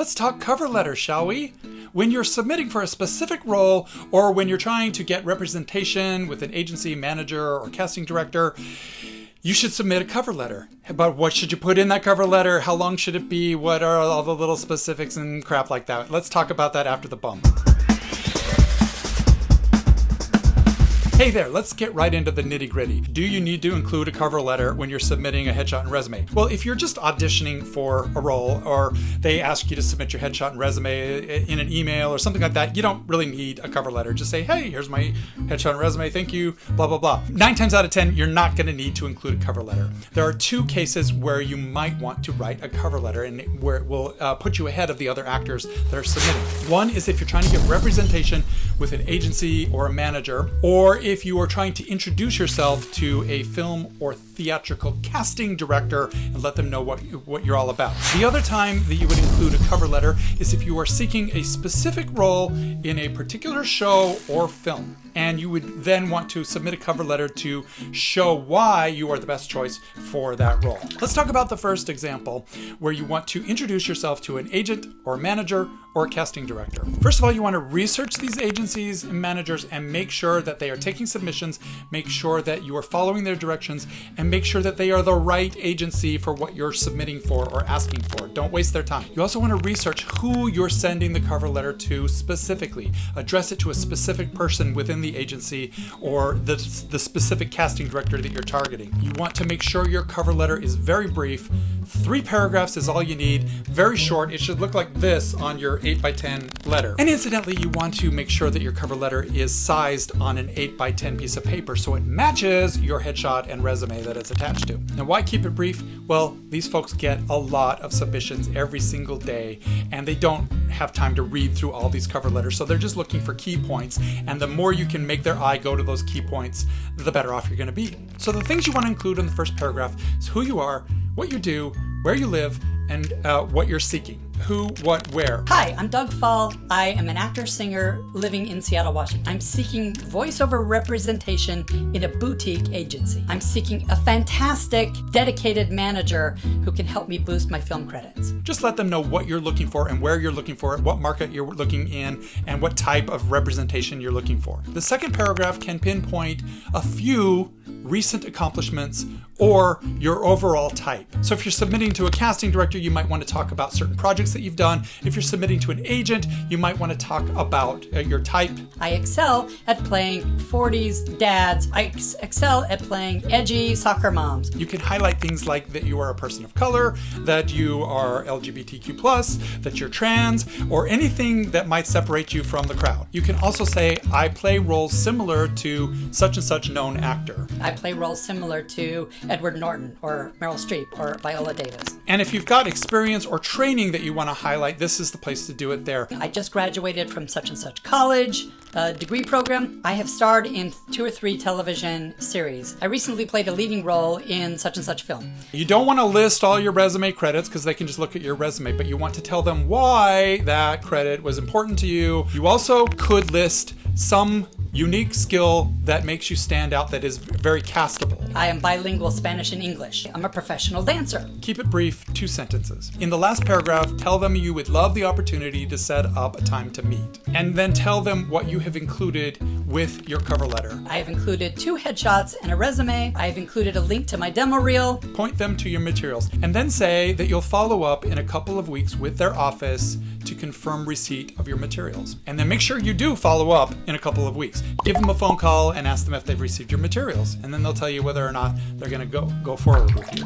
Let's talk cover letters, shall we? When you're submitting for a specific role, or when you're trying to get representation with an agency manager or casting director, you should submit a cover letter. But what should you put in that cover letter? How long should it be? What are all the little specifics and crap like that? Let's talk about that after the bump. Hey there, let's get right into the nitty-gritty. Do you need to include a cover letter when you're submitting a headshot and resume? Well, if you're just auditioning for a role, or they ask you to submit your headshot and resume in an email or something like that, you don't really need a cover letter. Just say, hey, here's my headshot and resume, thank you, blah, blah, blah. 9 times out of 10, you're not going to need to include a cover letter. There are 2 cases where you might want to write a cover letter and where it will put you ahead of the other actors that are submitting. One is if you're trying to get representation with an agency or a manager, or if you are trying to introduce yourself to a film or theatrical casting director and let them know what you're all about. The other time that you would include a cover letter is if you are seeking a specific role in a particular show or film, and you would then want to submit a cover letter to show why you are the best choice for that role. Let's talk about the first example, where you want to introduce yourself to an agent or a manager or a casting director. First of all, you want to research these agencies and managers and make sure that they are taking submissions, make sure that you are following their directions, and make sure that they are the right agency for what you're submitting for or asking for. Don't waste their time. You also want to research who you're sending the cover letter to specifically. Address it to a specific person within the agency or the specific casting director that you're targeting. You want to make sure your cover letter is very brief. 3 paragraphs is all you need. Very short. It should look like this on your 8x10 letter. And incidentally, you want to make sure that your cover letter is sized on an 8x10 piece of paper so it matches your headshot and resume that it's attached to. Now, why keep it brief? Well, these folks get a lot of submissions every single day, and they don't have time to read through all these cover letters, so they're just looking for key points, and the more you can make their eye go to those key points, the better off you're going to be. So the things you want to include in the first paragraph is who you are, what you do, where you live, and what you're seeking. Who, what, where. Hi, I'm Doug Fall. I am an actor-singer living in Seattle, Washington. I'm seeking voiceover representation in a boutique agency. I'm seeking a fantastic, dedicated manager who can help me boost my film credits. Just let them know what you're looking for and where you're looking for it, what market you're looking in, and what type of representation you're looking for. The second paragraph can pinpoint a few recent accomplishments or your overall type. So if you're submitting to a casting director, you might want to talk about certain projects that you've done. If you're submitting to an agent, you might want to talk about your type. I excel at playing 40s dads. I excel at playing edgy soccer moms. You can highlight things like that you are a person of color, that you are LGBTQ+, that you're trans, or anything that might separate you from the crowd. You can also say, I play roles similar to such and such known actor. I play roles similar to Edward Norton or Meryl Streep or Viola Davis. And if you've got experience or training that you want to highlight, this is the place to do it there. I just graduated from such and such college, degree program. I have starred in 2 or 3 television series. I recently played a leading role in such and such film. You don't want to list all your resume credits because they can just look at your resume, but you want to tell them why that credit was important to you. You also could list some unique skill that makes you stand out that is very castable. I am bilingual Spanish and English. I'm a professional dancer. Keep it brief, 2 sentences. In the last paragraph, tell them you would love the opportunity to set up a time to meet. And then tell them what you have included with your cover letter. I have included 2 headshots and a resume. I have included a link to my demo reel. Point them to your materials. And then say that you'll follow up in a couple of weeks with their office to confirm receipt of your materials. And then make sure you do follow up in a couple of weeks. Give them a phone call and ask them if they've received your materials. And then they'll tell you whether or not they're going to go forward with you.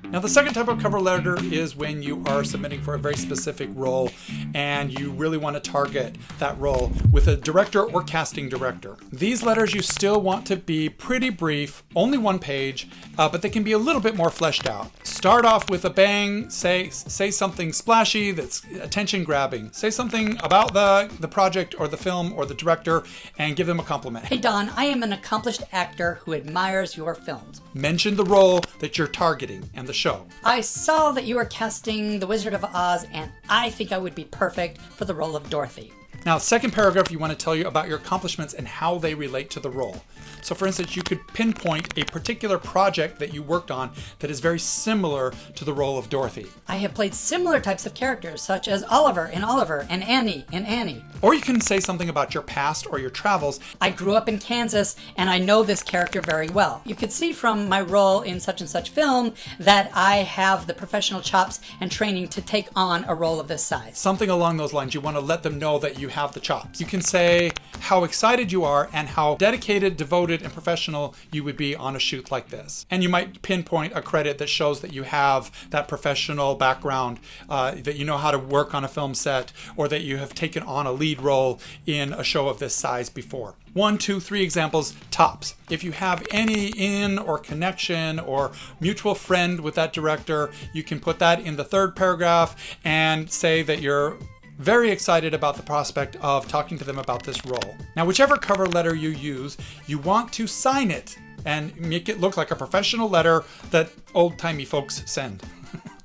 Now, the second type of cover letter is when you are submitting for a very specific role and you really want to target that role with a director or casting director. These letters you still want to be pretty brief, only 1 page, but they can be a little bit more fleshed out. Start off with a bang, say something splashy that's attention grabbing. Say something about the project or the film or the director and give them a compliment. Hey Don, I am an accomplished actor who admires your films. Mention the role that you're targeting and the show. I saw that you were casting The Wizard of Oz, and I think I would be perfect for the role of Dorothy. Now, second paragraph, you want to tell you about your accomplishments and how they relate to the role. So for instance, you could pinpoint a particular project that you worked on that is very similar to the role of Dorothy. I have played similar types of characters, such as Oliver in Oliver and Annie in Annie. Or you can say something about your past or your travels. I grew up in Kansas and I know this character very well. You could see from my role in such and such film that I have the professional chops and training to take on a role of this size. Something along those lines. You want to let them know that you have the chops. You can say how excited you are and how dedicated, devoted, and professional you would be on a shoot like this. And you might pinpoint a credit that shows that you have that professional background, that you know how to work on a film set, or that you have taken on a lead role in a show of this size before. 1, 2, 3 examples, tops. If you have any in or connection or mutual friend with that director, you can put that in the third paragraph and say that you're very excited about the prospect of talking to them about this role. Now, whichever cover letter you use, you want to sign it and make it look like a professional letter that old-timey folks send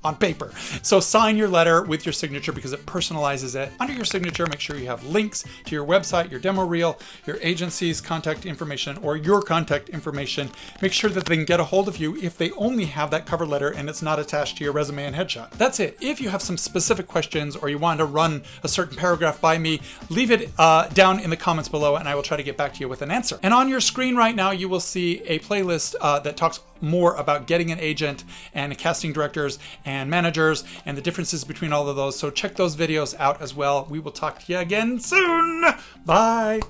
on paper. So sign your letter with your signature because it personalizes it. Under your signature, make sure you have links to your website, your demo reel, your agency's contact information, or your contact information. Make sure that they can get a hold of you if they only have that cover letter and it's not attached to your resume and headshot. That's it. If you have some specific questions or you want to run a certain paragraph by me, leave it down in the comments below and I will try to get back to you with an answer. And on your screen right now, you will see a playlist that talks more about getting an agent and casting directors and managers and the differences between all of those. So check those videos out as well. We will talk to you again soon. Bye.